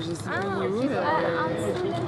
je sais pas Ah, où. ok. En dessous, là.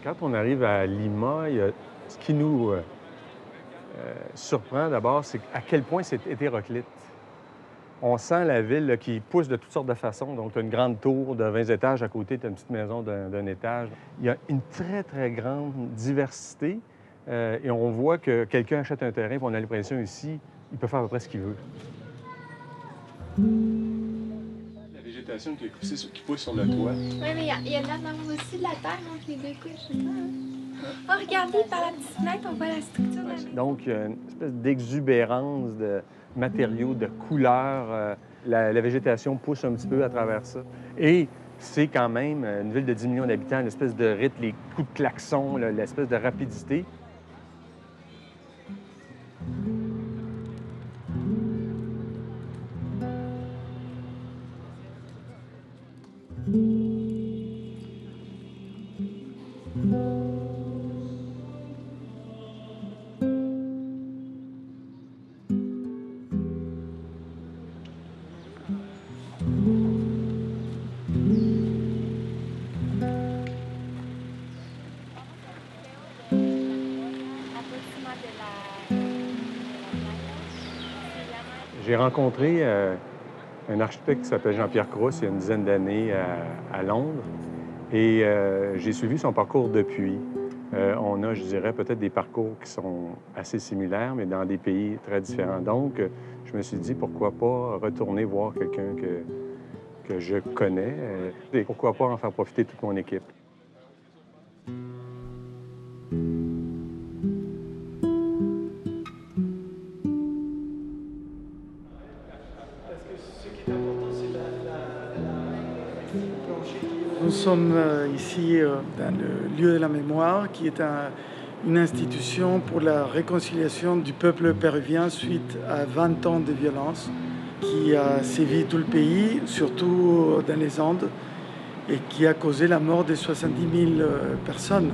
Quand on arrive à Lima, ce qui nous surprend d'abord, c'est à quel point c'est hétéroclite. On sent la ville là, qui pousse de toutes sortes de façons. Donc, tu as une grande tour de 20 étages à côté, tu as une petite maison d'un étage. Il y a une très, très grande diversité et on voit que quelqu'un achète un terrain, puis on a l'impression ici, il peut faire à peu près ce qu'il veut. La végétation qui pousse sur le toit. Oui, mais il y a là-dedans aussi de la terre entre les deux couches, je sais pas. Oh, regardez, par la petite fenêtre, on voit la structure de la maison. Donc, il y a une espèce d'exubérance de matériaux, de couleurs. La végétation pousse un petit peu à travers ça. Et c'est quand même une ville de 10 millions d'habitants, l'espèce de rythme, les coups de klaxon, l'espèce de rapidité. J'ai rencontré un architecte qui s'appelle Jean-Pierre Crousse il y a une dizaine d'années à Londres et j'ai suivi son parcours depuis. On a, je dirais, peut-être des parcours qui sont assez similaires, mais dans des pays très différents. Donc, je me suis dit, pourquoi pas retourner voir quelqu'un que je connais et pourquoi pas en faire profiter toute mon équipe. Nous sommes ici dans le lieu de la mémoire, qui est une institution pour la réconciliation du peuple péruvien suite à 20 ans de violence qui a sévi tout le pays, surtout dans les Andes, et qui a causé la mort de 70 000 personnes.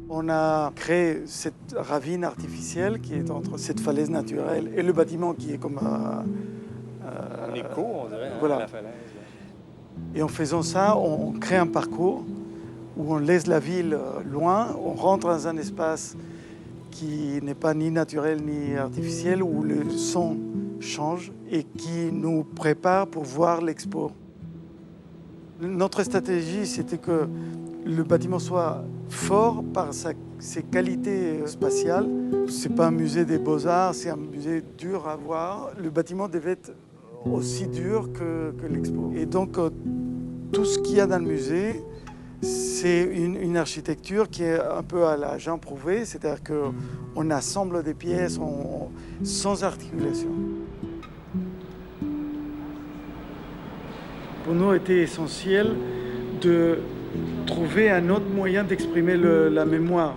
On a créé cette ravine artificielle qui est entre cette falaise naturelle et le bâtiment qui est comme En écho, on dirait, voilà. à la falaise. Et en faisant ça, on crée un parcours où on laisse la ville loin, on rentre dans un espace qui n'est pas ni naturel ni artificiel, où le son change et qui nous prépare pour voir l'expo. Notre stratégie, c'était que le bâtiment soit fort par ses qualités spatiales. Ce n'est pas un musée des beaux-arts, c'est un musée dur à voir. Le bâtiment devait être aussi dur que l'expo. Et donc, tout ce qu'il y a dans le musée C'est une architecture qui est un peu à la Jean Prouvé, c'est-à-dire qu'on assemble des pièces sans articulation. Pour nous, il était essentiel de trouver un autre moyen d'exprimer la mémoire.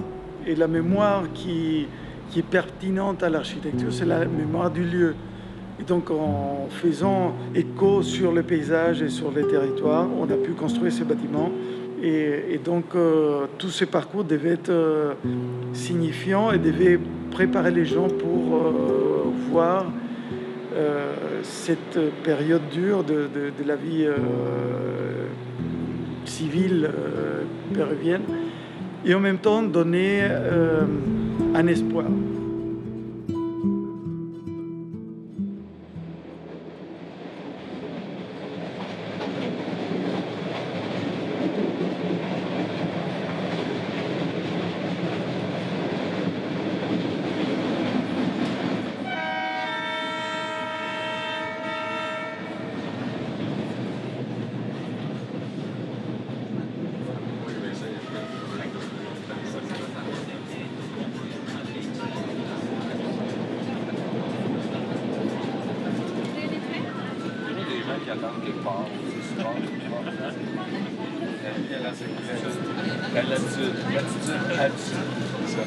Et la mémoire qui est pertinente à l'architecture, c'est la mémoire du lieu. Et donc, en faisant écho sur le paysage et sur les territoires, on a pu construire ces bâtiments. Et donc, tous ces parcours devaient être signifiants et devaient préparer les gens pour voir cette période dure de la vie civile péruvienne et en même temps donner un espoir. Qui attendent quelque part. C'est souvent. Il y a la sécurité. L'attitude. C'est ça.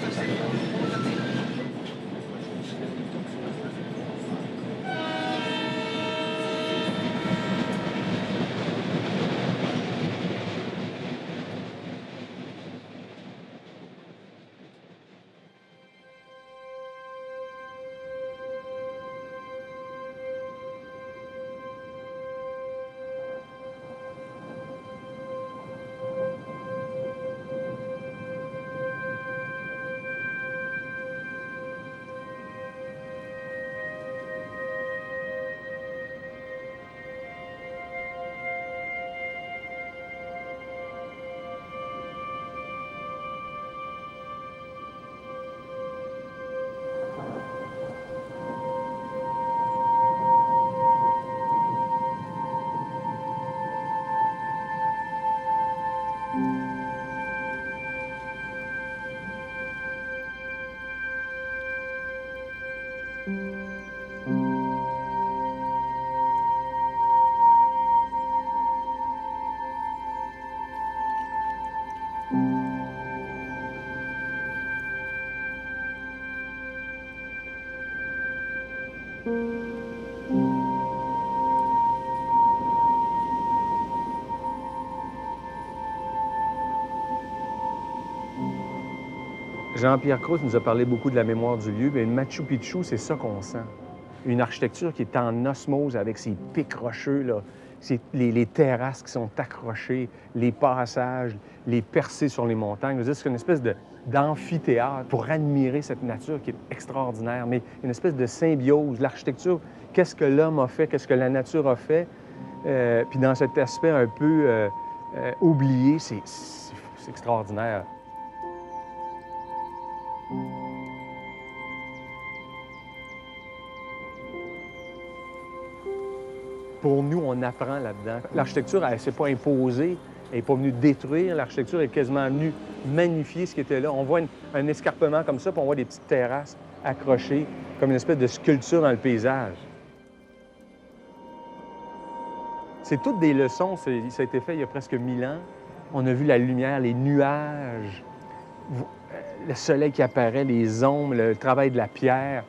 Jean-Pierre Cros nous a parlé beaucoup de la mémoire du lieu, mais le Machu Picchu, c'est ça qu'on sent. Une architecture qui est en osmose avec ses pics rocheux, là, les terrasses qui sont accrochées, les passages, les percées sur les montagnes. C'est une espèce d'amphithéâtre pour admirer cette nature qui est extraordinaire, mais une espèce de symbiose. L'architecture, qu'est-ce que l'homme a fait, qu'est-ce que la nature a fait, puis dans cet aspect un peu oublié, c'est extraordinaire. Pour nous, on apprend là-dedans. L'architecture, elle ne s'est pas imposée, elle n'est pas venue détruire. L'architecture est quasiment venue magnifier ce qui était là. On voit un escarpement comme ça, puis on voit des petites terrasses accrochées, comme une espèce de sculpture dans le paysage. C'est toutes des leçons. Ça a été fait il y a presque 1000 ans. On a vu la lumière, les nuages, le soleil qui apparaît, les ombres, le travail de la pierre.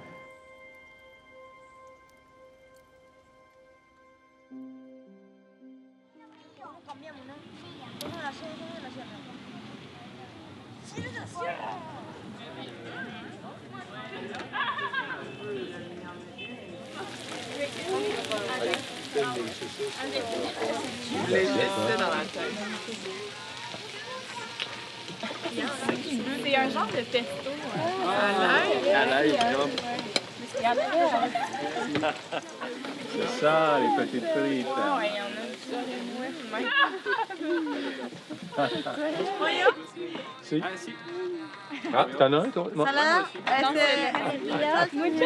C'est un genre de pesto À l'ail, c'est ça, les petites frites. Ouais, il y en a ça, moi. Si. Ah, t'en as un, toi? Moi. Moi, qui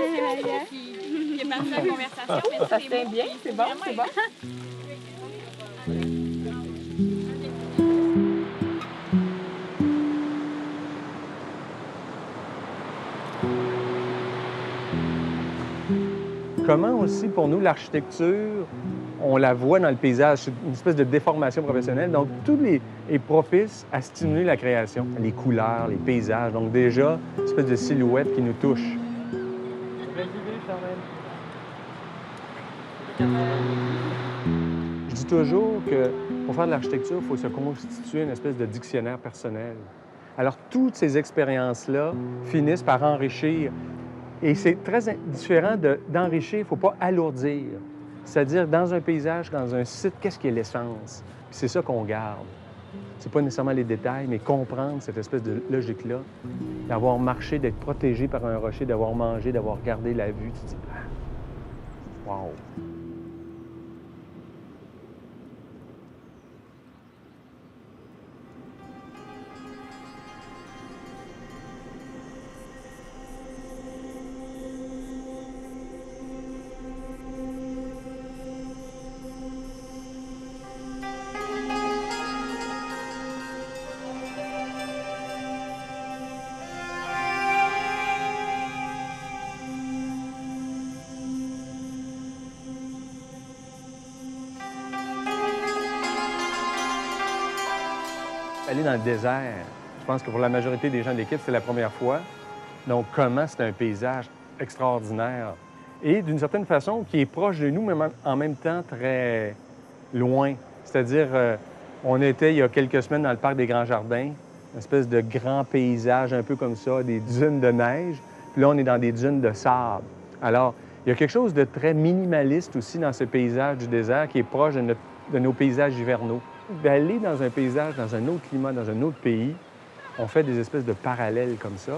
est parti la conversation, mais ça se bien, c'est bon, c'est bon. comment aussi, pour nous, l'architecture, on la voit dans le paysage, c'est une espèce de déformation professionnelle. Donc, tout est propice à stimuler la création, les couleurs, les paysages. Donc, déjà, une espèce de silhouette qui nous touche. Je dis toujours que pour faire de l'architecture, il faut se constituer une espèce de dictionnaire personnel. Alors, toutes ces expériences-là finissent par enrichir. Et c'est très différent d'enrichir, il ne faut pas alourdir. C'est-à-dire, dans un paysage, dans un site, qu'est-ce qui est l'essence? Puis c'est ça qu'on garde. C'est pas nécessairement les détails, mais comprendre cette espèce de logique-là, d'avoir marché, d'être protégé par un rocher, d'avoir mangé, d'avoir regardé la vue. Tu te dis, ah, wow! Aller dans le désert, je pense que pour la majorité des gens de l'équipe, c'est la première fois. Donc, comment c'est un paysage extraordinaire et d'une certaine façon qui est proche de nous, mais en même temps très loin. C'est-à-dire, on était il y a quelques semaines dans le parc des Grands Jardins, une espèce de grand paysage un peu comme ça, des dunes de neige. Puis là, on est dans des dunes de sable. Alors, il y a quelque chose de très minimaliste aussi dans ce paysage du désert qui est proche de nos paysages hivernaux. D'aller dans un paysage, dans un autre climat, dans un autre pays, on fait des espèces de parallèles comme ça.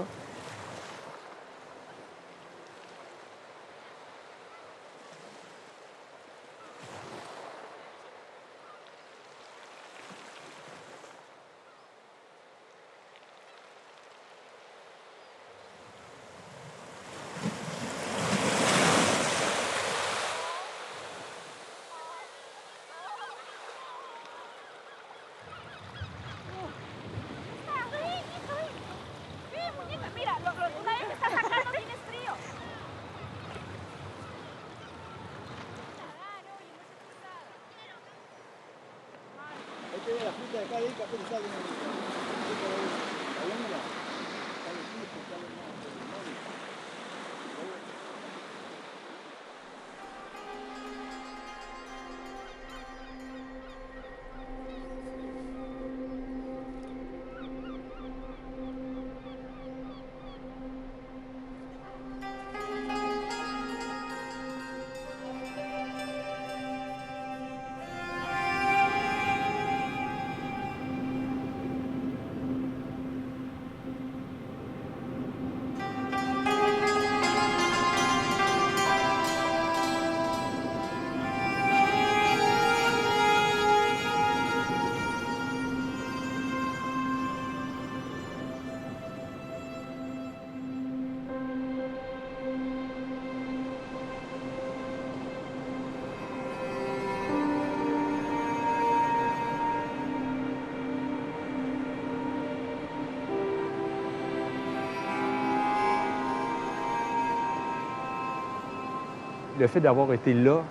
Le fait d'avoir été là,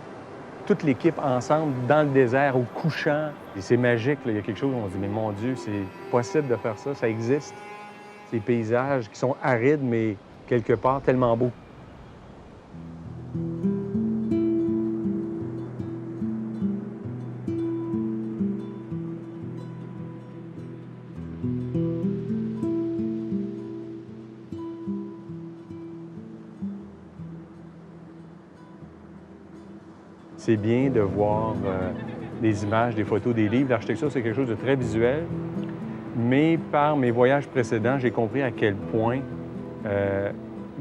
toute l'équipe ensemble, dans le désert, au couchant, et c'est magique, là. Il y a quelque chose où on se dit, mais mon Dieu, c'est possible de faire ça, ça existe. Ces paysages qui sont arides, mais quelque part tellement beaux. C'est bien de voir des images, des photos, des livres. L'architecture, c'est quelque chose de très visuel. Mais par mes voyages précédents, j'ai compris à quel point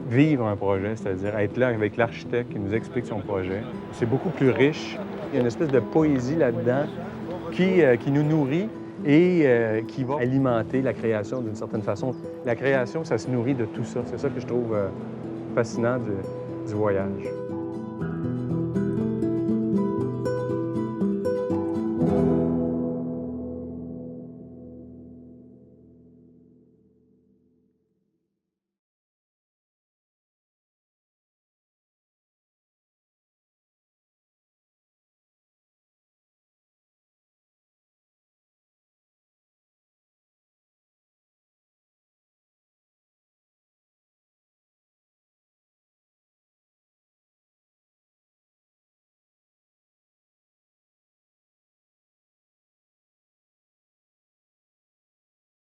vivre un projet, c'est-à-dire être là avec l'architecte qui nous explique son projet, c'est beaucoup plus riche. Il y a une espèce de poésie là-dedans qui nous nourrit et qui va alimenter la création d'une certaine façon. La création, ça se nourrit de tout ça. C'est ça que je trouve fascinant du voyage.